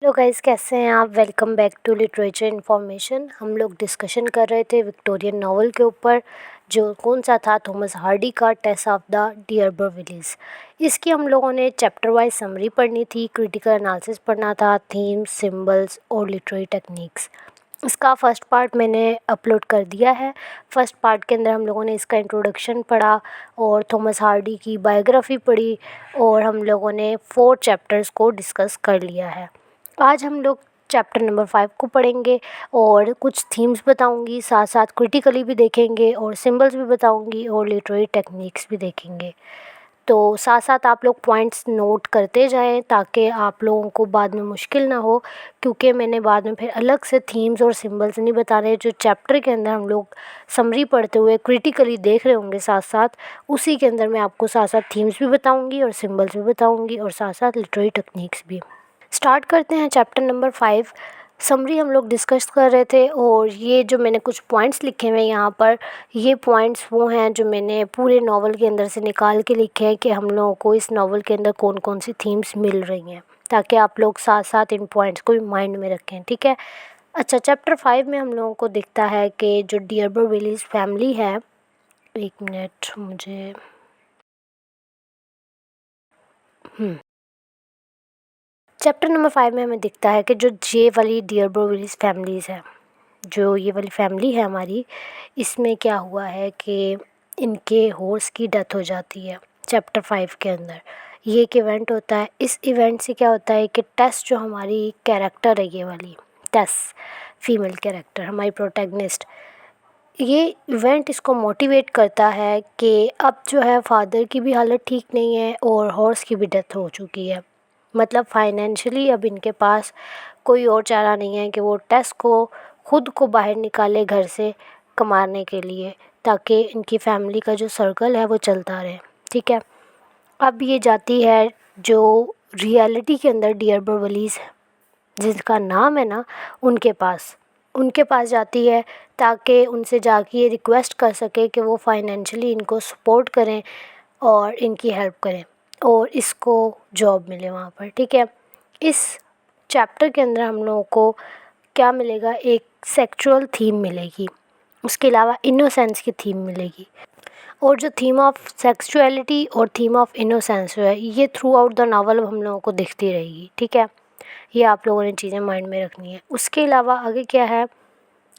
Hello guys, कैसे हैं आप। Welcome back to literature information. हम लोग डिस्कशन कर रहे थे विक्टोरियन नॉवल के ऊपर, जो कौन सा था, थॉमस हार्डी का टेस ऑफ द डियरबरविलीज। इसकी हम लोगों ने चैप्टर वाइज समरी पढ़नी थी, क्रिटिकल एनालिसिस पढ़ना था, थीम्स, सिंबल्स और लिटरेरी टेक्निक्स। इसका फर्स्ट पार्ट मैंने अपलोड कर दिया है। फर्स्ट पार्ट के अंदर हम लोगों ने इसका इंट्रोडक्शन पढ़ा और थॉमस हार्डी की बायोग्राफी पढ़ी और हम लोगों ने 4 चैप्टर्स को डिस्कस कर लिया है। आज हम लोग चैप्टर नंबर 5 को पढ़ेंगे और कुछ थीम्स बताऊंगी, साथ साथ क्रिटिकली भी देखेंगे और सिंबल्स भी बताऊंगी और लिटरेरी टेक्निक्स भी देखेंगे। तो साथ साथ आप लोग पॉइंट्स नोट करते जाएं ताकि आप लोगों को बाद में मुश्किल ना हो, क्योंकि मैंने बाद में फिर अलग से थीम्स और सिंबल्स नहीं बता रहे। जो चैप्टर के अंदर हम लोग समरी पढ़ते हुए क्रिटिकली देख रहे होंगे, साथ साथ उसी के अंदर मैं आपको साथ साथ थीम्स भी बताऊँगी और सिंबल्स भी बताऊँगी और साथ साथ लिटरेरी टेक्निक्स भी। स्टार्ट करते हैं चैप्टर नंबर 5। समरी हम लोग डिस्कस कर रहे थे और ये जो मैंने कुछ पॉइंट्स लिखे हुए हैं यहाँ पर, ये पॉइंट्स वो हैं जो मैंने पूरे नावल के अंदर से निकाल के लिखे हैं कि हम लोगों को इस नावल के अंदर कौन कौन सी थीम्स मिल रही हैं, ताकि आप लोग साथ साथ इन पॉइंट्स को भी माइंड में रखें। ठीक है। अच्छा, चैप्टर 5 में हम लोगों को दिखता है कि जो डियरबरविलीज फैमिली है, एक मिनट मुझे चैप्टर नंबर 5 में हमें दिखता है कि जो जे वाली डियरबरविलीज फैमिलीज़ है, जो ये वाली फैमिली है हमारी, इसमें क्या हुआ है कि इनके हॉर्स की डेथ हो जाती है। चैप्टर 5 के अंदर ये एक इवेंट होता है। इस इवेंट से क्या होता है कि टेस, जो हमारी कैरेक्टर है, ये वाली टेस फीमेल कैरेक्टर, हमारी प्रोटैगनिस्ट, ये इवेंट इसको मोटिवेट करता है कि अब जो है फादर की भी हालत ठीक नहीं है और हॉर्स की भी डेथ हो चुकी है। मतलब फाइनेंशियली अब इनके पास कोई और चारा नहीं है कि वो टेस को खुद को बाहर निकाले घर से कमाने के लिए, ताकि इनकी फैमिली का जो सर्कल है वो चलता रहे। ठीक है। अब ये जाती है जो रियलिटी के अंदर डियरबरविलीज जिसका नाम है ना, उनके पास जाती है ताकि उनसे जाके ये रिक्वेस्ट कर सके कि वो फाइनेंशियली इनको सपोर्ट करें और इनकी हेल्प करें और इसको जॉब मिले वहाँ पर। ठीक है। इस चैप्टर के अंदर हम लोगों को क्या मिलेगा, एक सेक्सुअल थीम मिलेगी, उसके अलावा इनोसेंस की थीम मिलेगी। और जो थीम ऑफ सेक्सुअलिटी और थीम ऑफ इनोसेंस जो है, ये थ्रू आउट द नावल हम लोगों को दिखती रहेगी। ठीक है। ये आप लोगों ने चीज़ें माइंड में रखनी है। उसके अलावा आगे क्या है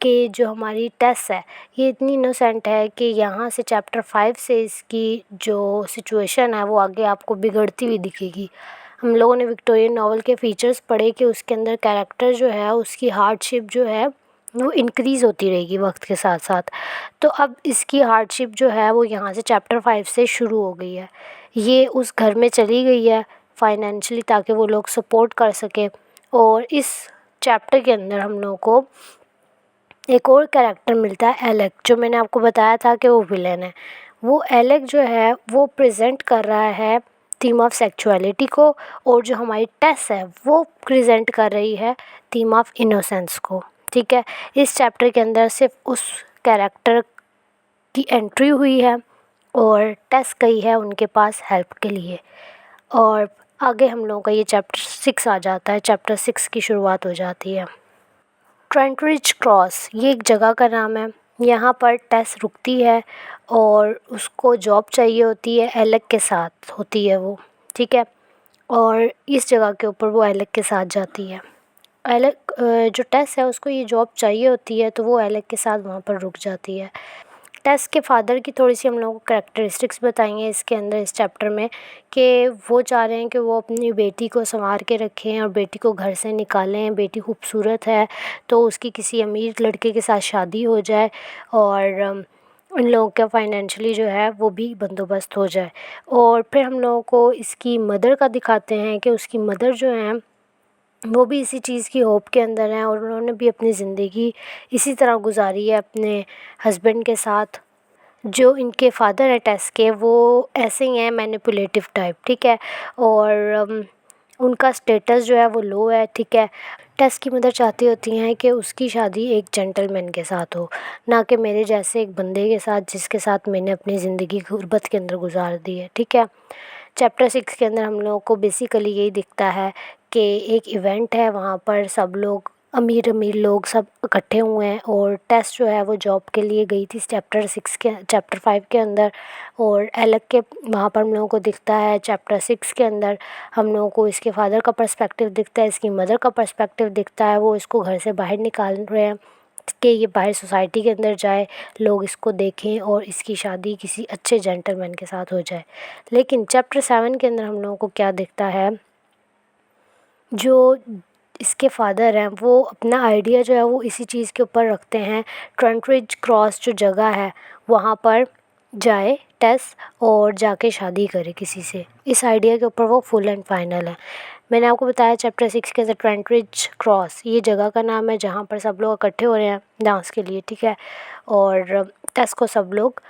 कि जो हमारी टेस है, ये इतनी इनोसेंट है कि यहाँ से चैप्टर 5 से इसकी जो सिचुएशन है वो आगे आपको बिगड़ती हुई दिखेगी। हम लोगों ने विक्टोरियन नॉवल के फीचर्स पढ़े कि उसके अंदर कैरेक्टर जो है, उसकी हार्डशिप जो है वो इंक्रीज़ होती रहेगी वक्त के साथ साथ। तो अब इसकी हार्डशिप जो है वो यहाँ से चैप्टर 5 से शुरू हो गई है। ये उस घर में चली गई है फाइनेंशियली ताकि वो लोग सपोर्ट कर सके। और इस चैप्टर के अंदर हम लोगों को एक और कैरेक्टर मिलता है, एलेक, जो मैंने आपको बताया था कि वो विलेन है। वो एलेक जो है वो प्रेजेंट कर रहा है थीम ऑफ सेक्सुअलिटी को, और जो हमारी टेस है वो प्रेजेंट कर रही है थीम ऑफ इनोसेंस को। ठीक है। इस चैप्टर के अंदर सिर्फ उस कैरेक्टर की एंट्री हुई है और टेस गई है उनके पास हेल्प के लिए। और आगे हम लोगों का ये चैप्टर 6 आ जाता है। चैप्टर 6 की शुरुआत हो जाती है। ट्रेंटरिज क्रॉस, ये एक जगह का नाम है। यहाँ पर टेस रुकती है और उसको जॉब चाहिए होती है, एलेक के साथ होती है वो। ठीक है। और इस जगह के ऊपर वो एलेक के साथ जाती है। एलेक जो टेस है उसको ये जॉब चाहिए होती है, तो वो एलेक के साथ वहाँ पर रुक जाती है। टेस के फादर की थोड़ी सी हम लोगों को करैक्टरिस्टिक्स बताएंगे इसके अंदर, इस चैप्टर में, कि वो चाह रहे हैं कि वो अपनी बेटी को संवार के रखें और बेटी को घर से निकालें। बेटी खूबसूरत है तो उसकी किसी अमीर लड़के के साथ शादी हो जाए और इन लोगों का फाइनेंशियली जो है वो भी बंदोबस्त हो जाए। और फिर हम लोगों को इसकी मदर का दिखाते हैं कि उसकी मदर जो है वो भी इसी चीज़ की होप के अंदर हैं और उन्होंने भी अपनी ज़िंदगी इसी तरह गुजारी है अपने हस्बैंड के साथ। जो इनके फादर है टेस के, वो ऐसे ही हैं, मैनिपुलेटिव टाइप। ठीक है। और उनका स्टेटस जो है वो लो है। ठीक है। टेस की मदर चाहती होती हैं कि उसकी शादी एक जेंटलमैन के साथ हो, ना कि मेरे जैसे एक बंदे के साथ जिसके साथ मैंने अपनी ज़िंदगी गुर्बत के अंदर गुजार दी है। ठीक है। चैप्टर 6 के अंदर हम लोगों को बेसिकली यही दिखता है कि एक इवेंट है, वहाँ पर सब लोग अमीर अमीर लोग सब इकट्ठे हुए हैं और टेस जो है वो जॉब के लिए गई थी चैप्टर 5 के अंदर। और एलेक के वहाँ पर हम लोगों को दिखता है चैप्टर 6 के अंदर हम लोगों को इसके फादर का पर्सपेक्टिव दिखता है, इसकी मदर का पर्सपेक्टिव दिखता है। वो इसको घर से बाहर निकाल रहे हैं कि ये बाहर सोसाइटी के अंदर जाए, लोग इसको देखें और इसकी शादी किसी अच्छे जेंटलमैन के साथ हो जाए। लेकिन चैप्टर 7 के अंदर हम लोगों को क्या दिखता है, जो इसके फादर हैं वो अपना आइडिया जो है वो इसी चीज़ के ऊपर रखते हैं, ट्रेंटरिज क्रॉस जो जगह है वहाँ पर जाए टेस और जाके शादी करे किसी से। इस आइडिया के ऊपर वो फुल एंड फाइनल है। मैंने आपको बताया चैप्टर 6 के अंदर ट्रेंटरिज क्रॉस ये जगह का नाम है जहाँ पर सब लोग इकट्ठे हो रहे हैं डांस के लिए, ठीक है। और टेस को सब लोग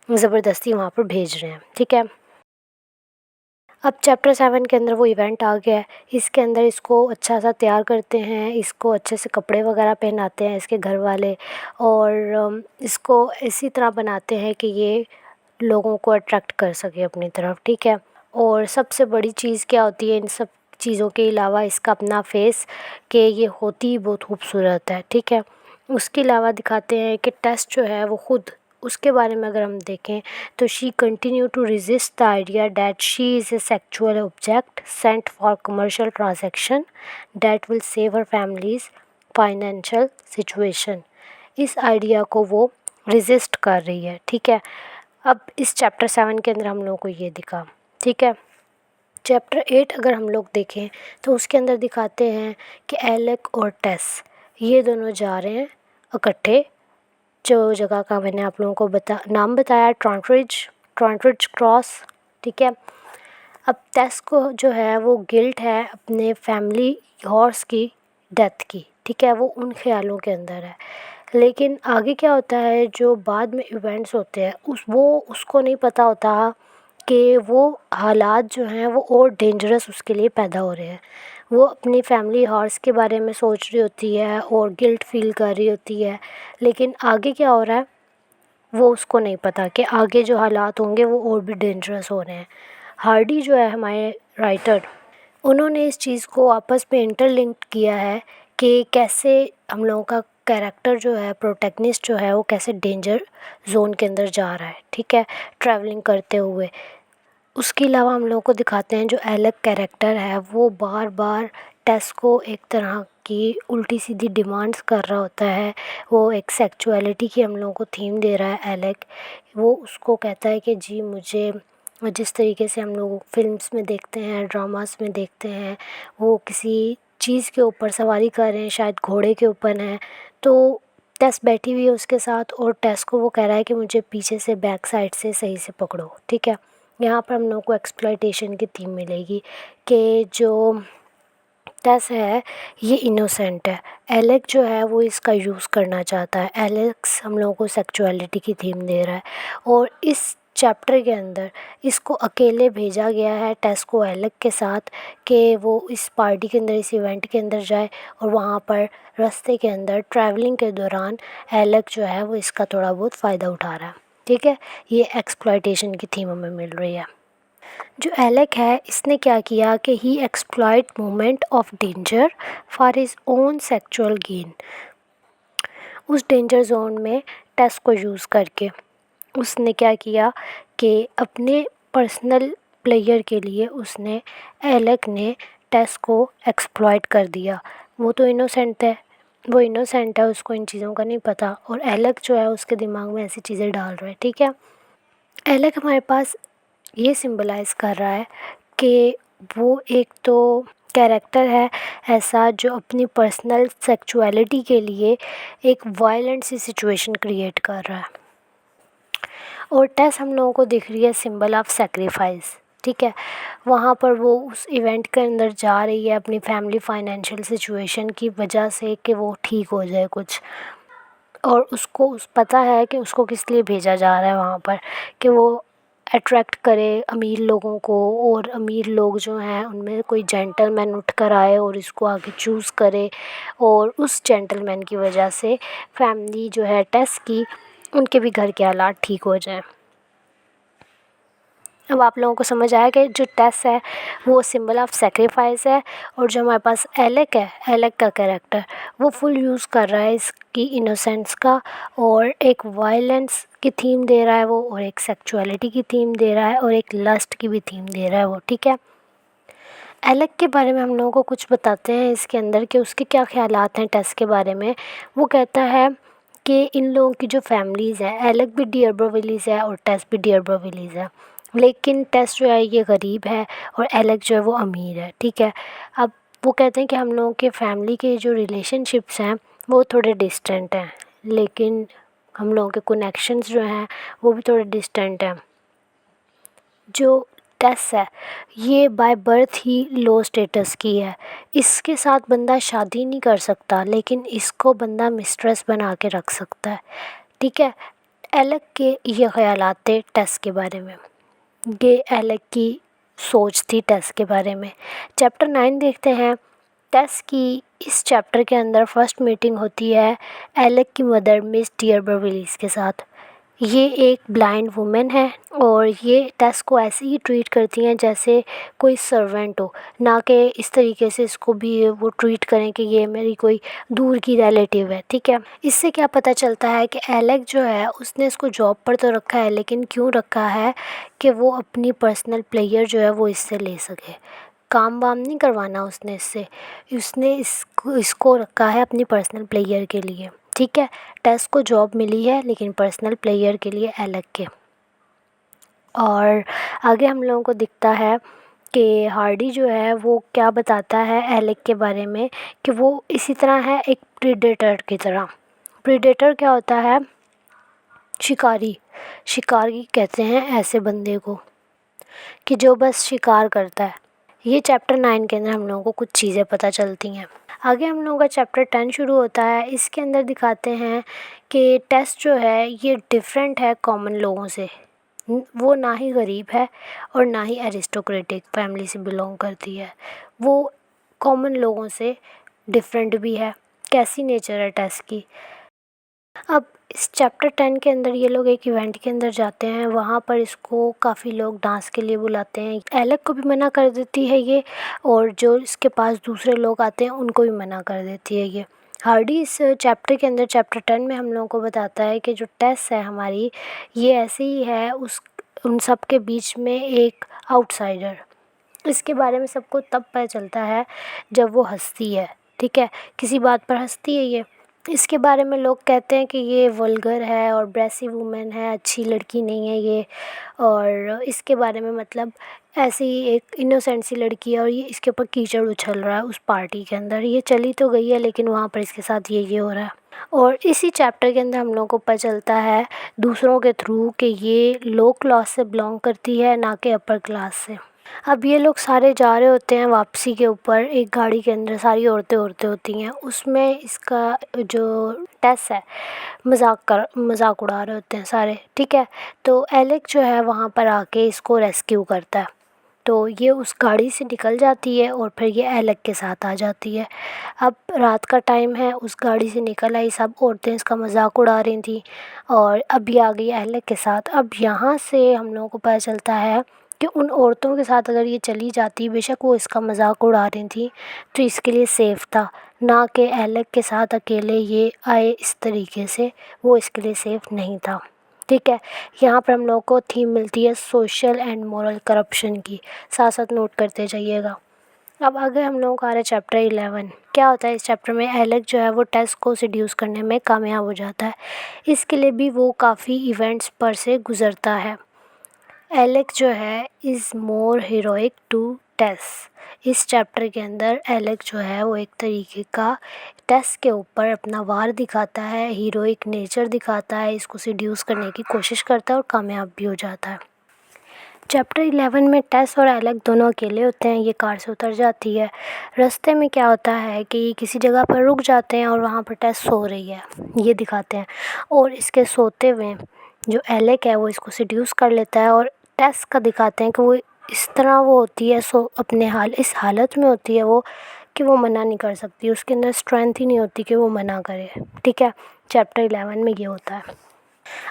ज़बरदस्ती वहाँ पर भेज रहे हैं, ठीक है। अब चैप्टर 7 के अंदर वो इवेंट आ गया है। इसके अंदर इसको अच्छा सा तैयार करते हैं, इसको अच्छे से कपड़े वगैरह पहनाते हैं इसके घर वाले, और इसको इसी तरह बनाते हैं कि ये लोगों को अट्रैक्ट कर सके अपनी तरफ, ठीक है। और सबसे बड़ी चीज़ क्या होती है इन सब चीज़ों के अलावा, इसका अपना फेस, कि ये होती ही बहुत खूबसूरत है, ठीक है। उसके अलावा दिखाते हैं कि टेस्ट जो है वो ख़ुद, उसके बारे में अगर हम देखें तो she continue to resist the idea that she is a sexual object sent for commercial transaction that will save her families financial situation. इस आइडिया को वो resist कर रही है, ठीक है। अब इस चैप्टर 7 के अंदर हम लोगों को ये दिखा, ठीक है। चैप्टर 8 अगर हम लोग देखें तो उसके अंदर दिखाते हैं कि एलेक और टेस ये दोनों जा रहे हैं इकट्ठे, जो जगह का मैंने आप लोगों को नाम बताया, ट्रेंटरिज क्रॉस, ठीक है। अब टेस को जो है वो गिल्ट है अपने फैमिली हॉर्स की डेथ की, ठीक है। वो उन ख्यालों के अंदर है। लेकिन आगे क्या होता है, जो बाद में इवेंट्स होते हैं उसको नहीं पता होता कि वो हालात जो हैं वो और डेंजरस उसके लिए पैदा हो रहे हैं। वो अपनी फैमिली हॉर्स के बारे में सोच रही होती है और गिल्ट फील कर रही होती है, लेकिन आगे क्या हो रहा है वो उसको नहीं पता कि आगे जो हालात होंगे वो और भी डेंजरस हो रहे हैं। हार्डी जो है हमारे राइटर, उन्होंने इस चीज़ को आपस में इंटरलिंक्ड किया है कि कैसे हम लोगों का कैरेक्टर जो है, प्रोटैगनिस्ट जो है, वो कैसे डेंजर जोन के अंदर जा रहा है, ठीक है, ट्रैवलिंग करते हुए। उसके अलावा हम लोगों को दिखाते हैं जो एलेक कैरेक्टर है वो बार बार टेस को एक तरह की उल्टी सीधी डिमांड्स कर रहा होता है। वो एक सेक्सुअलिटी की हम लोगों को थीम दे रहा है एलेक। वो उसको कहता है कि जी मुझे, जिस तरीके से हम लोग फिल्म्स में देखते हैं, ड्रामास में देखते हैं, वो किसी चीज़ के ऊपर सवारी कर रहे हैं, शायद घोड़े के ऊपर हैं, तो टेस बैठी हुई है उसके साथ और टेस को वो कह रहा है कि मुझे पीछे से बैक साइड से सही से पकड़ो, ठीक है। यहाँ पर हम लोगों को एक्सप्लॉयटेशन की थीम मिलेगी कि जो टेस है ये इनोसेंट है, एलेक जो है वो इसका यूज़ करना चाहता है। एलेक्स हम लोगों को सेक्सुअलिटी की थीम दे रहा है और इस चैप्टर के अंदर इसको अकेले भेजा गया है टेस को एलेक के साथ कि वो इस पार्टी के अंदर, इस इवेंट के अंदर जाए, और वहाँ पर रास्ते के अंदर ट्रैवलिंग के दौरान एलेक जो है वो इसका थोड़ा बहुत फ़ायदा उठा रहा है, ठीक है। ये एक्सप्लॉयटेशन की थीम हमें मिल रही है। जो एलेक है इसने क्या किया कि he exploit moment of danger for his own sexual gain. उस डेंजर जोन में टेस को यूज़ करके उसने क्या किया कि अपने पर्सनल प्लेयर के लिए उसने, एलेक ने टेस को एक्सप्लॉयट कर दिया। वो तो इनोसेंट है, वो इनोसेंट है, उसको इन चीज़ों का नहीं पता, और एलेक जो है उसके दिमाग में ऐसी चीज़ें डाल रहा है, ठीक है। एलेक हमारे पास ये सिंबलाइज़ कर रहा है कि वो एक तो कैरेक्टर है ऐसा जो अपनी पर्सनल सेक्सुअलिटी के लिए एक वायलेंट सी सिचुएशन क्रिएट कर रहा है, और टेस हम लोगों को दिख रही है सिंबल ऑफ सेक्रीफाइस, ठीक है। वहाँ पर वो उस इवेंट के अंदर जा रही है अपनी फैमिली फाइनेंशियल सिचुएशन की वजह से कि वो ठीक हो जाए कुछ, और उसको पता है कि उसको किस लिए भेजा जा रहा है वहाँ पर, कि वो अट्रैक्ट करे अमीर लोगों को, और अमीर लोग जो हैं उनमें कोई जेंटलमैन उठ कर आए और इसको आगे चूज़ करे, और उस जेंटलमैन की वजह से फैमिली जो है टेस की, उनके भी घर के हालात ठीक हो जाए। अब आप लोगों को समझ आया कि जो टेस है वो सिंबल ऑफ सेक्रीफाइस है, और जो हमारे पास एलेक है, एलेक का कैरेक्टर वो फुल यूज़ कर रहा है इसकी इनोसेंस का, और एक वायलेंस की थीम दे रहा है वो, और एक सेक्सुअलिटी की थीम दे रहा है, और एक लस्ट की भी थीम दे रहा है वो। ठीक है, एलेक के बारे में हम लोगों को कुछ बताते हैं इसके अंदर कि उसके क्या ख्यालात हैं टेस के बारे में। वो कहता है कि इन लोगों की जो फैमिलीज़ है, एलेक भी डिअर्बोविलीज है और टेस भी डिअर्बोविलीज है, लेकिन टेस जो है ये गरीब है और एलेक जो है वो अमीर है। ठीक है, अब वो कहते हैं कि हम लोगों के फैमिली के जो रिलेशनशिप्स हैं वो थोड़े डिस्टेंट हैं, लेकिन हम लोगों के कनेक्शंस जो हैं वो भी थोड़े डिस्टेंट हैं। जो टेस है ये by birth he low status की है, इसके साथ बंदा शादी नहीं कर सकता, लेकिन इसको बंदा मिस्ट्रेस बना के रख सकता है। ठीक है, एलेक के ये ख्यालात थे टेस के बारे में, ये एलेक की सोच थी टेस के बारे में। चैप्टर 9 देखते हैं। टेस की इस चैप्टर के अंदर फर्स्ट मीटिंग होती है एलेक की मदर मिस डिअर्बोविलीज के साथ। ये एक ब्लाइंड वुमेन है और ये टेस को ऐसे ही ट्रीट करती हैं जैसे कोई सर्वेंट हो, ना कि इस तरीके से इसको भी वो ट्रीट करें कि ये मेरी कोई दूर की रिलेटिव है। ठीक है, इससे क्या पता चलता है कि एलेक जो है उसने इसको जॉब पर तो रखा है, लेकिन क्यों रखा है कि वो अपनी पर्सनल प्लेयर जो है वो इससे ले सके। काम वाम नहीं करवाना उसने इससे, उसने इसको रखा है अपनी पर्सनल प्लेयर के लिए। ठीक है, टेस को जॉब मिली है लेकिन पर्सनल प्लेयर के लिए अलग के। और आगे हम लोगों को दिखता है कि हार्डी जो है वो क्या बताता है एलेक के बारे में कि वो इसी तरह है एक प्रीडेटर की तरह। प्रीडेटर क्या होता है? शिकारी। शिकारी कहते हैं ऐसे बंदे को कि जो बस शिकार करता है। ये चैप्टर 9 के अंदर हम लोगों को कुछ चीज़ें पता चलती हैं। आगे हम लोगों का चैप्टर 10 शुरू होता है। इसके अंदर दिखाते हैं कि टेस जो है ये डिफरेंट है कॉमन लोगों से। वो ना ही गरीब है और ना ही एरिस्टोक्रेटिक फैमिली से बिलोंग करती है, वो कॉमन लोगों से डिफरेंट भी है। कैसी नेचर है टेस की? अब इस चैप्टर 10 के अंदर ये लोग एक इवेंट के अंदर जाते हैं, वहाँ पर इसको काफ़ी लोग डांस के लिए बुलाते हैं। एलेक को भी मना कर देती है ये, और जो इसके पास दूसरे लोग आते हैं उनको भी मना कर देती है ये। हार्डी इस चैप्टर के अंदर चैप्टर 10 में हम लोगों को बताता है कि जो टेस है हमारी, ये ऐसे ही है उन सब के बीच में एक आउटसाइडर। इसके बारे में सबको तब पता चलता है जब वो हंसती है। ठीक है, किसी बात पर हंसती है ये। इसके बारे में लोग कहते हैं कि ये वल्गर है और ब्रेसिव वुमेन है, अच्छी लड़की नहीं है ये, और इसके बारे में मतलब ऐसी एक इनोसेंट सी लड़की है और ये इसके ऊपर कीचड़ उछल रहा है उस पार्टी के अंदर। ये चली तो गई है लेकिन वहाँ पर इसके साथ ये हो रहा है। और इसी चैप्टर के अंदर हम लोगों को पता चलता है दूसरों के थ्रू कि ये लो क्लास से बिलोंग करती है, ना कि अपर क्लास से। अब ये लोग सारे जा रहे होते हैं वापसी के ऊपर, एक गाड़ी के अंदर सारी औरतें होती हैं। उसमें इसका जो टेस है मजाक उड़ा रहे होते हैं सारे। ठीक है, तो एलेक जो है वहाँ पर आके इसको रेस्क्यू करता है। तो ये उस गाड़ी से निकल जाती है और फिर ये एलेक के साथ आ जाती है। अब रात का टाइम है, उस गाड़ी से निकल आई, सब औरतें इसका मजाक उड़ा रही थी और अब ये आ गई एलेक के साथ। अब यहाँ से हम लोगों को पता चलता है कि उन औरतों के साथ अगर ये चली जाती, बेशक वो इसका मजाक उड़ा रही थी, तो इसके लिए सेफ़ था, ना कि एलेक के साथ अकेले ये आए इस तरीके से, वो इसके लिए सेफ़ नहीं था। ठीक है, यहाँ पर हम लोगों को थीम मिलती है सोशल एंड मोरल करप्शन की, साथ साथ नोट करते जाइएगा। अब आगे हम लोगों का आ रहा है चैप्टर 11। क्या होता है इस चैप्टर में? एलेक जो है वो टेस को सिड्यूस करने में कामयाब हो जाता है। इसके लिए भी वो काफ़ी इवेंट्स पर से गुज़रता है। एलेक जो है इज़ मोर हीरोइक टू टेस। इस चैप्टर के अंदर एलेक जो है वो एक तरीके का टेस के ऊपर अपना वार दिखाता है, हीरोइक नेचर दिखाता है, इसको सिड्यूस करने की कोशिश करता है और कामयाब भी हो जाता है। चैप्टर 11 में टेस और एलेक दोनों अकेले होते हैं। ये कार से उतर जाती है। रास्ते में क्या होता है कि किसी जगह पर रुक जाते हैं और वहाँ पर टेस सो रही है, ये दिखाते हैं। और इसके सोते हुए जो एलेक है वो इसको सिड्यूस कर लेता है, और टेस का दिखाते हैं कि वो इस तरह वो होती है, अपने इस हालत में होती है वो कि वो मना नहीं कर सकती, उसके अंदर स्ट्रेंथ ही नहीं होती कि वो मना करे। ठीक है, चैप्टर 11 में ये होता है।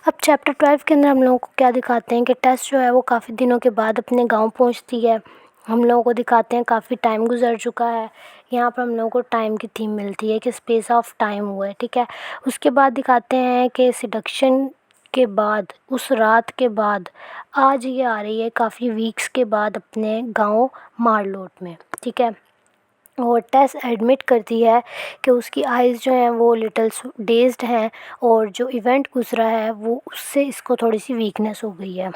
अब चैप्टर 12 के अंदर हम लोगों को क्या दिखाते हैं कि टेस जो है वो काफ़ी दिनों के बाद अपने गांव पहुंचती है। हम लोगों को दिखाते हैं काफ़ी टाइम गुजर चुका है। यहाँ पर हम लोगों को टाइम की थीम मिलती है कि स्पेस ऑफ टाइम हुआ है, ठीक है। उसके बाद दिखाते हैं कि सिडक्शन के बाद, उस रात के बाद आज ये आ रही है काफ़ी वीक्स के बाद अपने गाँव मारलोट में, ठीक है। और टेस एडमिट करती है कि उसकी आइज़ जो हैं वो लिटिल डेज्ड हैं और जो इवेंट गुजरा है वो उससे इसको थोड़ी सी वीकनेस हो गई है।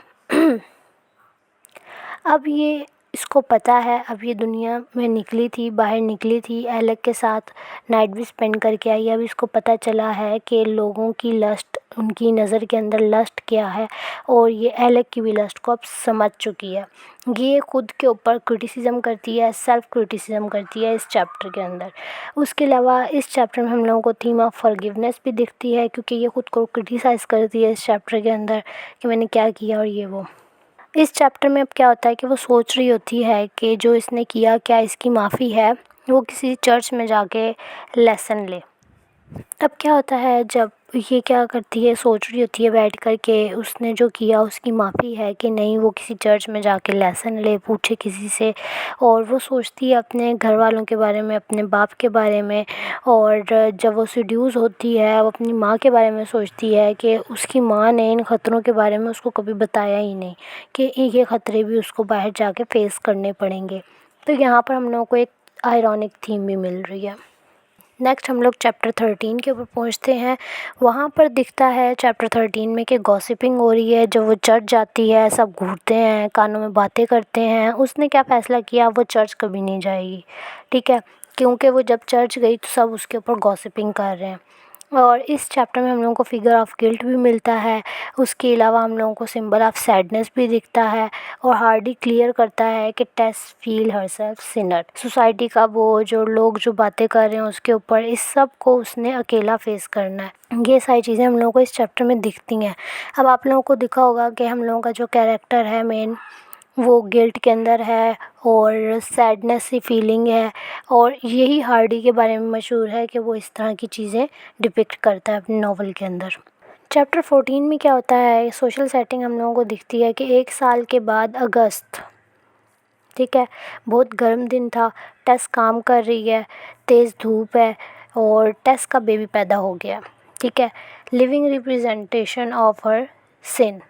अब ये इसको पता है, अब ये दुनिया में निकली थी, बाहर निकली थी, एलेक के साथ नाइट भी स्पेंड करके आई है। अब इसको पता चला है कि लोगों की लस्ट, उनकी नज़र के अंदर लस्ट क्या है, और ये एलेक की भी लस्ट को अब समझ चुकी है। ये खुद के ऊपर क्रिटिसिज्म करती है, सेल्फ क्रिटिसिज्म करती है इस चैप्टर के अंदर। उसके अलावा इस चैप्टर में हम लोगों को थीम ऑफ फॉरगिवनेस भी दिखती है, क्योंकि ये खुद को क्रिटिसाइज़ करती है इस चैप्टर के अंदर कि मैंने क्या किया और ये वो। इस चैप्टर में अब क्या होता है कि वो सोच रही होती है कि जो इसने किया, क्या इसकी माफ़ी है, वो किसी चर्च में जाके लेसन ले। अब क्या होता है, जब ये क्या करती है, सोच रही होती है बैठ कर के उसने जो किया उसकी माफ़ी है कि नहीं, वो किसी चर्च में जाके लेसन ले, पूछे किसी से। और वो सोचती है अपने घर वालों के बारे में, अपने बाप के बारे में। और जब वो सीड्यूस होती है, वो अपनी माँ के बारे में सोचती है कि उसकी माँ ने इन ख़तरों के बारे में उसको कभी बताया ही नहीं कि ये ख़तरे भी उसको बाहर जाके फ़ेस करने पड़ेंगे। तो यहाँ पर हम लोगों को एक आयरॉनिक थीम भी मिल रही है। नेक्स्ट हम लोग चैप्टर 13 के ऊपर पहुंचते हैं। वहाँ पर दिखता है चैप्टर 13 में कि गॉसिपिंग हो रही है। जब वो चर्च जाती है, सब घूरते हैं, कानों में बातें करते हैं। उसने क्या फ़ैसला किया, वो चर्च कभी नहीं जाएगी, ठीक है, क्योंकि वो जब चर्च गई तो सब उसके ऊपर गॉसिपिंग कर रहे हैं। और इस चैप्टर में हम लोगों को फिगर ऑफ गिल्ट भी मिलता है। उसके अलावा हम लोगों को सिंबल ऑफ सैडनेस भी दिखता है। और हार्डी क्लियर करता है कि टेस फील हरसेल्फ सिनर। सोसाइटी का वो जो लोग जो बातें कर रहे हैं उसके ऊपर, इस सब को उसने अकेला फेस करना है। ये सारी चीज़ें हम लोगों को इस चैप्टर में दिखती हैं। अब आप लोगों को दिखा होगा कि हम लोगों का जो कैरेक्टर है मेन, वो गिल्ट के अंदर है और सैडनेस सी फीलिंग है। और यही हार्डी के बारे में मशहूर है कि वो इस तरह की चीज़ें डिपिक्ट करता है अपने नावल के अंदर। चैप्टर 14 में क्या होता है, सोशल सेटिंग हम लोगों को दिखती है कि 1 साल के बाद अगस्त, ठीक है, बहुत गर्म दिन था। टेस काम कर रही है, तेज़ धूप है और टेस का बेबी पैदा हो गया, ठीक है। लिविंग रिप्रेजेंटेशन ऑफ हर सिन,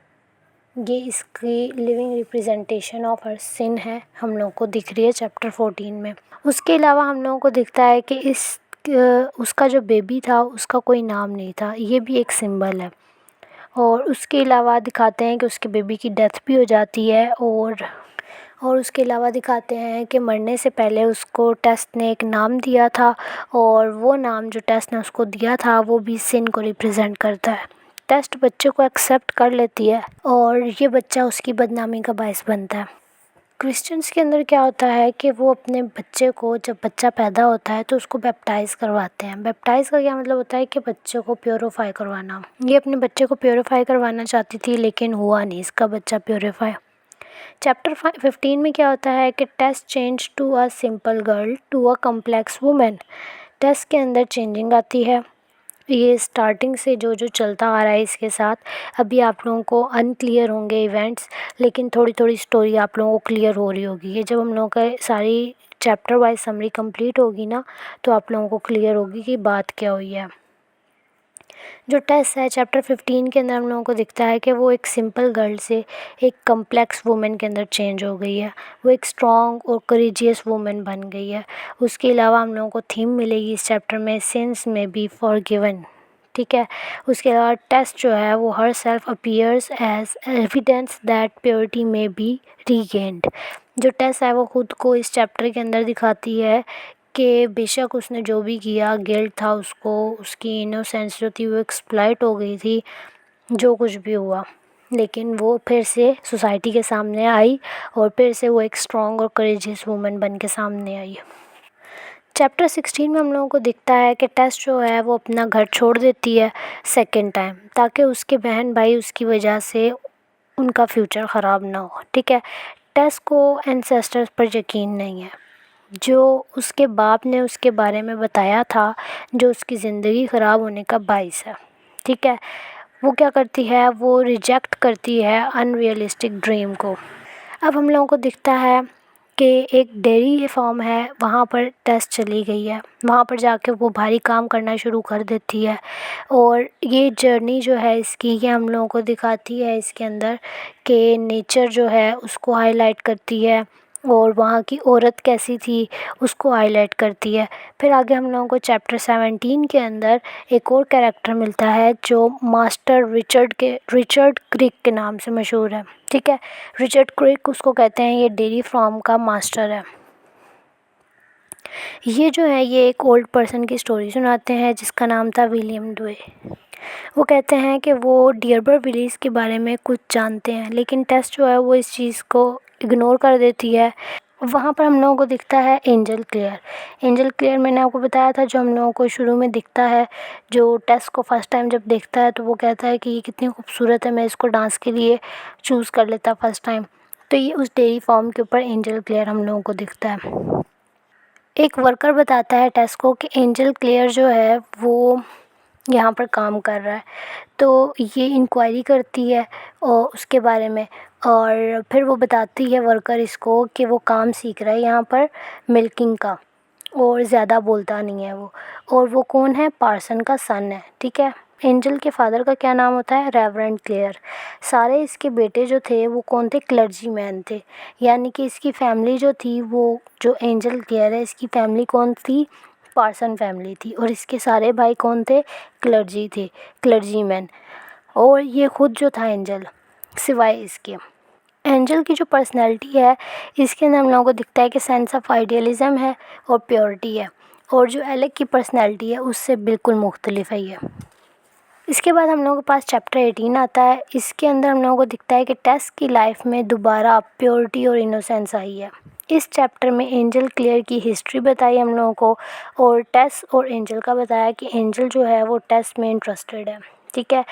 ये इसकी लिविंग रिप्रेजेंटेशन ऑफ हर सिन है, हम लोगों को दिख रही है चैप्टर 14 में। उसके अलावा हम लोगों को दिखता है कि उसका जो बेबी था उसका कोई नाम नहीं था, ये भी एक सिंबल है। और उसके अलावा दिखाते हैं कि उसके बेबी की डेथ भी हो जाती है। और उसके अलावा दिखाते हैं कि मरने से पहले उसको टेस ने एक नाम दिया था, और वो नाम जो टेस ने उसको दिया था वो भी सिन को रिप्रेजेंट करता है। टेस्ट बच्चे को एक्सेप्ट कर लेती है और ये बच्चा उसकी बदनामी का बायस बनता है। क्रिश्चियंस के अंदर क्या होता है कि वो अपने बच्चे को, जब बच्चा पैदा होता है तो उसको बैप्टाइज़ करवाते हैं। बैप्टाइज़ का क्या मतलब होता है कि बच्चे को प्योरीफाई करवाना। ये अपने बच्चे को प्योरीफाई करवाना चाहती थी लेकिन हुआ नहीं इसका बच्चा प्योरीफाई। चैप्टर 15 में क्या होता है कि Tess change to a simple girl to a complex women. Tess के अंदर चेंजिंग आती है। ये स्टार्टिंग से जो जो चलता आ रहा है इसके साथ, अभी आप लोगों को अनक्लियर होंगे इवेंट्स, लेकिन थोड़ी थोड़ी स्टोरी आप लोगों को क्लियर हो रही होगी। ये जब हम लोगों का सारी चैप्टर वाइज समरी कंप्लीट होगी ना, तो आप लोगों को क्लियर होगी कि बात क्या हुई है। जो टेस है चैप्टर 15 के अंदर हम लोगों को दिखता है कि वो एक सिंपल गर्ल से एक कम्प्लेक्स वुमेन के अंदर चेंज हो गई है। वो एक स्ट्रॉन्ग और करेजियस वुमेन बन गई है। उसके अलावा हम लोगों को थीम मिलेगी इस चैप्टर में, सिंस में बी फॉरगिवन, ठीक है। उसके अलावा टेस्ट जो है वो herself appears as evidence that purity में बी रीगेन्ड। जो टेस्ट है वो खुद को इस चैप्टर के अंदर दिखाती है कि बेशक उसने जो भी किया, गिल्ट था उसको, उसकी इनोसेंस जो थी वो एक्सप्लॉइट हो गई थी, जो कुछ भी हुआ, लेकिन वो फिर से सोसाइटी के सामने आई और फिर से वो एक स्ट्रॉन्ग और करेजियस वुमन बन के सामने आई। चैप्टर 16 में हम लोगों को दिखता है कि टेस जो है वो अपना घर छोड़ देती है सेकेंड टाइम, ताकि उसके बहन भाई उसकी वजह से उनका फ्यूचर ख़राब ना हो, ठीक है। टेस को एंसेस्टर्स पर यकीन नहीं है। जो उसके बाप ने उसके बारे में बताया था, जो उसकी ज़िंदगी ख़राब होने का बाइस है, ठीक है, वो क्या करती है, वो रिजेक्ट करती है अनरियलिस्टिक ड्रीम को। अब हम लोगों को दिखता है कि एक डेयरी फार्म है, वहाँ पर टेस चली गई है, वहाँ पर जाके वो भारी काम करना शुरू कर देती है। और ये जर्नी जो है इसकी, ये हम लोगों को दिखाती है इसके अंदर कि नेचर जो है उसको हाईलाइट करती है और वहाँ की औरत कैसी थी उसको हाईलाइट करती है। फिर आगे हम लोगों को चैप्टर 17 के अंदर एक और कैरेक्टर मिलता है जो मास्टर रिचर्ड क्रिक के नाम से मशहूर है। ठीक है, रिचर्ड क्रिक उसको कहते हैं, ये डेयरी फार्म का मास्टर है। ये जो है ये एक ओल्ड पर्सन की स्टोरी सुनाते हैं जिसका नाम था विलियम डे। वो कहते हैं कि वो डियरबर विलीज के बारे में कुछ जानते हैं, लेकिन टेस जो है वो इस चीज़ को इग्नोर कर देती है। वहाँ पर हम लोगों को दिखता है एंजल क्लेयर। एंजल क्लेयर मैंने आपको बताया था, जो हम लोगों को शुरू में दिखता है, जो टेस को फर्स्ट टाइम जब देखता है तो वो कहता है कि ये कितनी खूबसूरत है, मैं इसको डांस के लिए चूज़ कर लेता फर्स्ट टाइम। तो ये उस डेयरी फार्म के ऊपर एंजल क्लेयर हम लोगों को दिखता है। एक वर्कर बताता है टेस को कि एंजल क्लेयर जो है वो यहाँ पर काम कर रहा है। तो ये इंक्वायरी करती है और उसके बारे में, और फिर वो बताती है वर्कर इसको कि वो काम सीख रहा है यहाँ पर मिल्किंग का, और ज़्यादा बोलता नहीं है वो। और वो कौन है, पार्सन का सन है। ठीक है, एंजल के फादर का क्या नाम होता है, रेवरेंड क्लेयर। सारे इसके बेटे जो थे वो कौन थे, क्लर्जी मैन थे। यानी कि इसकी फैमिली जो थी, वो जो एंजल क्लेयर है इसकी फैमिली कौन थी, पार्सन फैमिली थी। और इसके सारे भाई कौन थे, क्लर्जी थे, क्लर्जी मैन। और ये खुद जो था एंजल, सिवाय इसके। एंजल की जो पर्सनैलिटी है इसके अंदर हम लोगों को दिखता है कि सेंस ऑफ आइडियलिज़म है और प्योरिटी है, और जो एलेक की पर्सनैलिटी है उससे बिल्कुल मुख्तलिफ है ये। इसके बाद हम लोगों के पास चैप्टर 18 आता है। इसके अंदर हम लोगों को दिखता है कि टेस की लाइफ में दोबारा प्योरिटी और इनोसेंस आई है। इस चैप्टर में एंजल क्लियर की हिस्ट्री बताई हम लोगों को, और टेस और एंजल का बताया कि एंजल जो है वो टेस में इंटरेस्टेड है। ठीक है,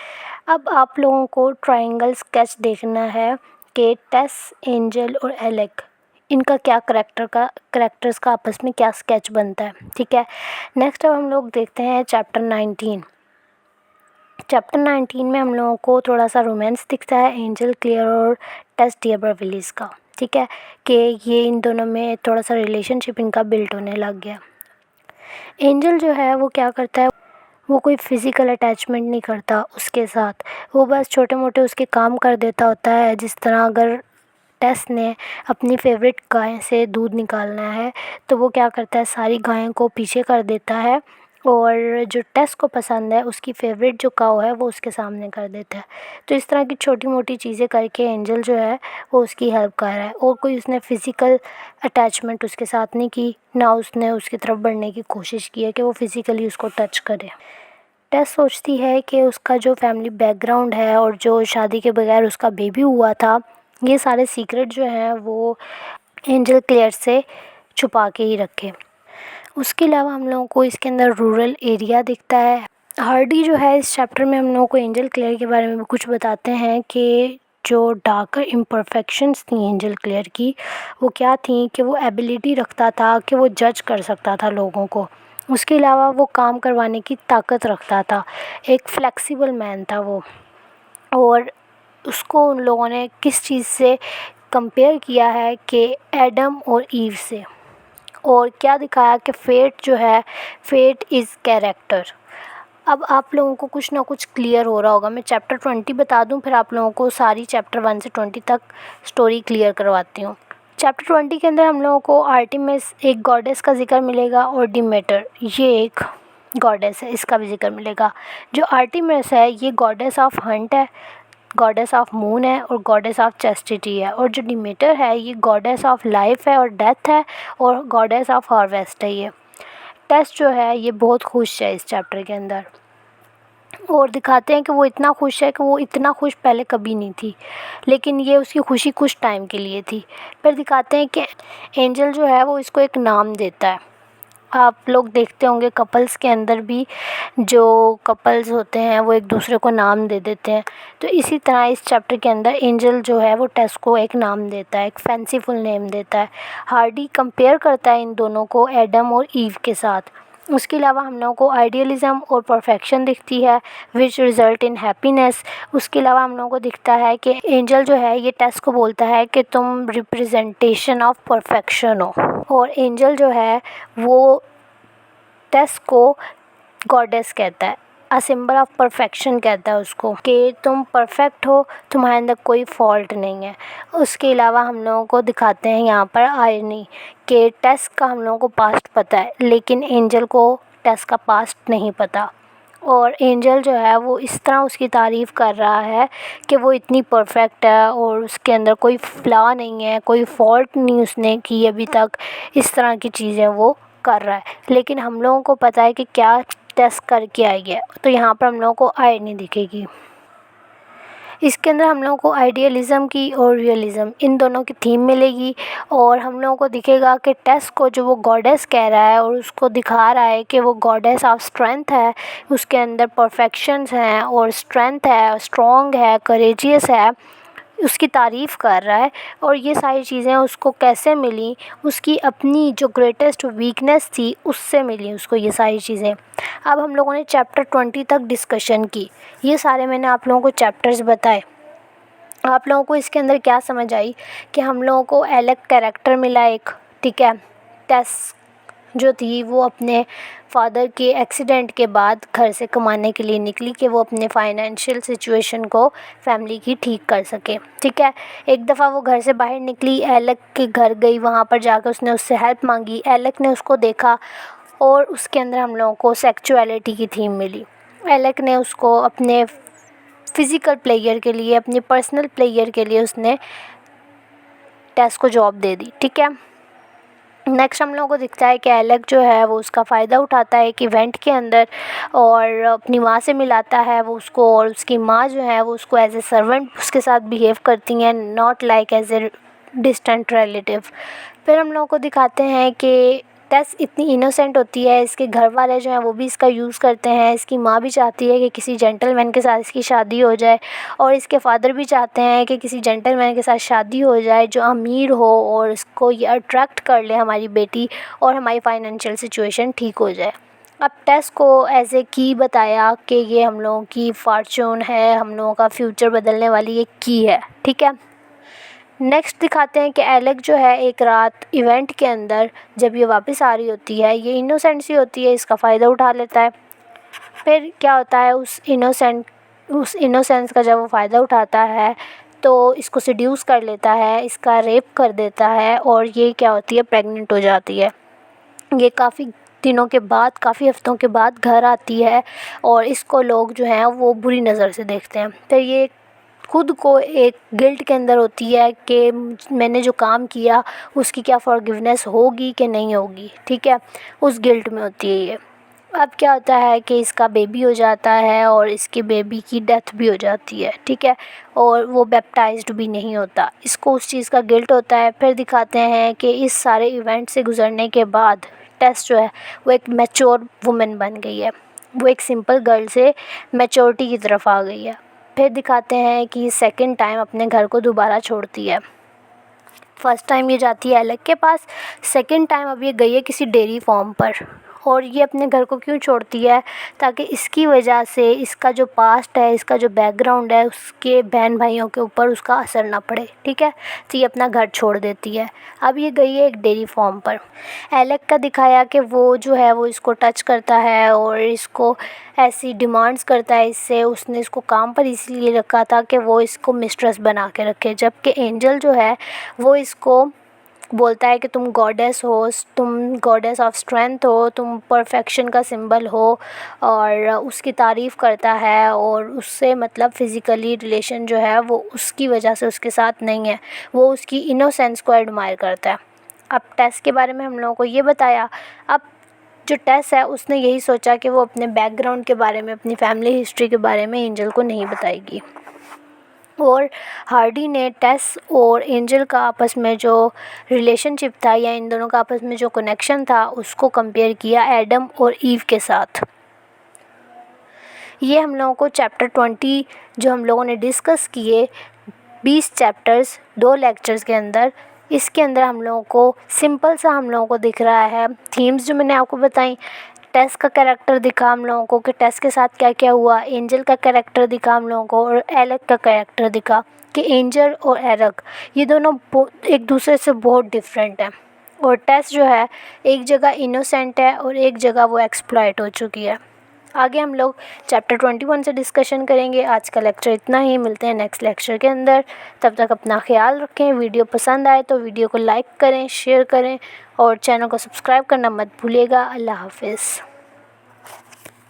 अब आप लोगों को ट्रायंगल स्केच देखना है कि टेस, एंजल और एलेक, इनका क्या करेक्टर्स का आपस में क्या स्केच बनता है। ठीक है, नेक्स्ट अब हम लोग देखते हैं चैप्टर 19। चैप्टर 19 में हम लोगों को थोड़ा सा रोमांस दिखता है एंजल क्लियर और टेस डियरबर विलीज का। ठीक है, कि ये इन दोनों में थोड़ा सा रिलेशनशिप इनका बिल्ड होने लग गया। एंजल जो है वो क्या करता है, वो कोई फ़िज़िकल अटैचमेंट नहीं करता उसके साथ, वो बस छोटे मोटे उसके काम कर देता होता है। जिस तरह अगर टेस ने अपनी फेवरेट गाय से दूध निकालना है तो वो क्या करता है, सारी गायों को पीछे कर देता है, और जो टेस को पसंद है उसकी फेवरेट जो काऊ है वो उसके सामने कर देता है। तो इस तरह की छोटी मोटी चीज़ें करके एंजल जो है वो उसकी हेल्प कर रहा है, और कोई उसने फ़िज़िकल अटैचमेंट उसके साथ नहीं की, ना उसने उसकी तरफ बढ़ने की कोशिश की है कि वो फ़िज़िकली उसको टच करे। टेस सोचती है कि उसका जो फैमिली बैकग्राउंड है और जो शादी के बगैर उसका बेबी हुआ था, ये सारे सीक्रेट जो हैं वो एंजल क्लेयर से छुपा के ही रखे। उसके अलावा हम लोगों को इसके अंदर रूरल एरिया दिखता है। हार्डी जो है इस चैप्टर में हम लोगों को एंजल क्लेयर के बारे में भी कुछ बताते हैं कि जो डार्कर इम्परफेक्शंस थी एंजल क्लेयर की, वो क्या थी कि वो एबिलिटी रखता था कि वो जज कर सकता था लोगों को। उसके अलावा वो काम करवाने की ताकत रखता था, एक फ्लेक्सिबल मैन था वो। और उसको उन लोगों ने किस चीज़ से कंपेयर किया है कि एडम और ईव से। और क्या दिखाया कि फेट जो है, फेट इज़ कैरेक्टर। अब आप लोगों को कुछ ना कुछ क्लियर हो रहा होगा। मैं चैप्टर 20 बता दूं, फिर आप लोगों को सारी चैप्टर 1 से 20 तक स्टोरी क्लियर करवाती हूँ। चैप्टर 20 के अंदर हम लोगों को आर्टेमिस एक गॉडेस का जिक्र मिलेगा, और डिमेटर ये एक गॉडेस है, इसका भी जिक्र मिलेगा। जो आर्टेमिस है ये गॉडेस ऑफ हंट है, गॉडेस ऑफ मून है, और गॉडेस ऑफ चैस्टिटी है। और जो डिमेटर है ये गॉडेस ऑफ लाइफ है और डेथ है, और गॉडेस ऑफ हार्वेस्ट है। ये टेस जो है ये बहुत खुश है इस चैप्टर के अंदर, और दिखाते हैं कि वो इतना खुश है कि वो इतना खुश पहले कभी नहीं थी, लेकिन ये उसकी खुशी कुछ टाइम के लिए थी। फिर दिखाते हैं कि एंजल जो है वो इसको एक नाम देता है। आप लोग देखते होंगे कपल्स के अंदर भी जो कपल्स होते हैं वो एक दूसरे को नाम दे देते हैं। तो इसी तरह इस चैप्टर के अंदर एंजल जो है वो टेस को एक नाम देता है, एक फैंसीफुल नेम देता है। हार्डी कंपेयर करता है इन दोनों को एडम और ईव के साथ, उसके अलावा हम लोगों को आइडियलिज़म और परफेक्शन दिखती है विच रिज़ल्ट इन हैप्पीनेस। उसके अलावा हम लोगों को दिखता है कि एंजल जो है ये टेस को बोलता है कि तुम रिप्रेजेंटेशन ऑफ परफेक्शन हो, और एंजल जो है वो टेस को गॉडेस कहता है, अ सिंबल ऑफ परफेक्शन कहता है उसको, कि तुम परफेक्ट हो, तुम्हारे अंदर कोई फॉल्ट नहीं है। उसके अलावा हम लोगों को दिखाते हैं यहाँ पर आयरनी, कि टेस का हम लोगों को पास्ट पता है लेकिन एंजल को टेस का पास्ट नहीं पता, और एंजल जो है वो इस तरह उसकी तारीफ़ कर रहा है कि वो इतनी परफेक्ट है और उसके अंदर कोई फ्लॉ नहीं है, कोई फॉल्ट नहीं उसने की अभी तक, इस तरह की चीज़ें वो कर रहा है। लेकिन हम लोगों को पता है कि क्या टेस्ट करके आई है, तो यहाँ पर हम लोगों को आयरनी दिखेगी। इसके अंदर हम लोगों को आइडियलिज़म की और रियलिज़म इन दोनों की थीम मिलेगी, और हम लोगों को दिखेगा कि टेस को जो वो गॉडेस कह रहा है और उसको दिखा रहा है कि वो गॉडेस ऑफ स्ट्रेंथ है, उसके अंदर परफेक्शंस हैं और स्ट्रेंथ है, स्ट्रॉन्ग है, करेजियस है, उसकी तारीफ़ कर रहा है। और ये सारी चीज़ें उसको कैसे मिली, उसकी अपनी जो ग्रेटेस्ट वीकनेस थी उससे मिली उसको ये सारी चीज़ें। अब हम लोगों ने चैप्टर 20 तक डिस्कशन की, ये सारे मैंने आप लोगों को चैप्टर्स बताए। आप लोगों को इसके अंदर क्या समझ आई कि हम लोगों को अलग कैरेक्टर मिला एक, ठीक है। टेस जो थी वो अपने फादर के एक्सीडेंट के बाद घर से कमाने के लिए निकली कि वो अपने फाइनेंशियल सिचुएशन को फैमिली की ठीक कर सके, ठीक है। एक दफ़ा वो घर से बाहर निकली, एलेक के घर गई, वहाँ पर जाकर उसने उससे हेल्प मांगी, एलेक ने उसको देखा और उसके अंदर हम लोगों को सेक्सुअलिटी की थीम मिली। एलेक ने उसको अपने फ़िज़िकल प्लेयर के लिए, अपने पर्सनल प्लेयर के लिए उसने टेस को जॉब दे दी, ठीक है। नेक्स्ट हम लोगों को दिखता है कि एलेक जो है वो उसका फ़ायदा उठाता है एक इवेंट के अंदर और अपनी माँ से मिलाता है वो उसको, और उसकी माँ जो है वो उसको एज ए सर्वेंट उसके साथ बिहेव करती हैं, not like as a distant relative. फिर हम लोगों को दिखाते हैं कि टेस इतनी इनोसेंट होती है, इसके घर वाले जो हैं वो भी इसका यूज़ करते हैं, इसकी माँ भी चाहती है कि किसी जेंटलमैन के साथ इसकी शादी हो जाए, और इसके फादर भी चाहते हैं कि किसी जेंटलमैन के साथ शादी हो जाए जो अमीर हो और इसको ये अट्रैक्ट कर ले हमारी बेटी, और हमारी फाइनेंशियल सिचुएशन ठीक हो जाए। अब टेस को ऐसे की बताया कि ये हम लोगों की फॉर्चून है, हम लोगों का फ्यूचर बदलने वाली ये की है, ठीक है। नेक्स्ट दिखाते हैं कि एलेक जो है एक रात इवेंट के अंदर जब ये वापस आ रही होती है, ये इनोसेंट सी होती है, इसका फ़ायदा उठा लेता है। फिर क्या होता है, उस इनोसेंस का जब वो फ़ायदा उठाता है तो इसको सिड्यूस कर लेता है, इसका रेप कर देता है, और ये क्या होती है, प्रेग्नेंट हो जाती है। ये काफ़ी दिनों के बाद, काफ़ी हफ़्तों के बाद घर आती है और इसको लोग जो हैं वो बुरी नज़र से देखते हैं। फिर ये खुद को एक गिल्ट के अंदर होती है कि मैंने जो काम किया उसकी क्या फॉरगिवनेस होगी कि नहीं होगी, ठीक है, उस गिल्ट में होती है ये। अब क्या होता है कि इसका बेबी हो जाता है और इसके बेबी की डेथ भी हो जाती है, ठीक है, और वो बैप्टाइज्ड भी नहीं होता, इसको उस चीज़ का गिल्ट होता है। फिर दिखाते हैं कि इस सारे इवेंट से गुज़रने के बाद टेस जो है वो एक मैच्योर वुमेन बन गई है, वो एक सिंपल गर्ल से मैच्योरिटी की तरफ आ गई है। फिर दिखाते हैं कि सेकंड टाइम अपने घर को दोबारा छोड़ती है। फर्स्ट टाइम ये जाती है एलेक के पास, सेकंड टाइम अब ये गई है किसी डेयरी फार्म पर, और ये अपने घर को क्यों छोड़ती है, ताकि इसकी वजह से इसका जो पास्ट है, इसका जो बैकग्राउंड है, उसके बहन भाइयों के ऊपर उसका असर ना पड़े, ठीक है। तो ये अपना घर छोड़ देती है। अब ये गई है एक डेयरी फार्म पर। एलेक का दिखाया कि वो जो है वो इसको टच करता है और इसको ऐसी डिमांड्स करता है इससे, उसने इसको काम पर इसलिए रखा था कि वो इसको मिस्ट्रेस बना के रखे, जबकि एंजल जो है वो इसको बोलता है कि तुम गॉडेस हो, तुम गॉडेस ऑफ स्ट्रेंथ हो, तुम परफेक्शन का सिंबल हो, और उसकी तारीफ़ करता है, और उससे मतलब फ़िज़िकली रिलेशन जो है वो उसकी वजह से उसके साथ नहीं है, वो उसकी इनोसेंस को एडमायर करता है। अब टेस के बारे में हम लोगों को ये बताया। अब जो टेस है उसने यही सोचा कि वो अपने बैकग्राउंड के बारे में, अपनी फैमिली हिस्ट्री के बारे में एंजल को नहीं बताएगी, और हार्डी ने टेस और एंजल का आपस में जो रिलेशनशिप था, या इन दोनों का आपस में जो कनेक्शन था, उसको कंपेयर किया एडम और ईव के साथ। ये हम लोगों को चैप्टर 20 जो हम लोगों ने डिस्कस किए, 20 चैप्टर्स 2 लेक्चर्स के अंदर, इसके अंदर हम लोगों को सिंपल सा हम लोगों को दिख रहा है थीम्स जो मैंने आपको बताई। टेस का कैरेक्टर दिखा हम लोगों को कि टेस के साथ क्या क्या हुआ। एंजल का कैरेक्टर दिखा हम लोगों को और एलेक का कैरेक्टर दिखा कि एंजल और एरिक ये दोनों एक दूसरे से बहुत डिफरेंट हैं। और टेस जो है एक जगह इनोसेंट है और एक जगह वो एक्सप्लॉइट हो चुकी है। आगे हम लोग चैप्टर 21 से डिस्कशन करेंगे। आज का लेक्चर इतना ही, मिलते हैं नेक्स्ट लेक्चर के अंदर। तब तक अपना ख्याल रखें। वीडियो पसंद आए तो वीडियो को लाइक करें, शेयर करें और चैनल को सब्सक्राइब करना मत भूलिएगा। अल्लाह हाफिज़।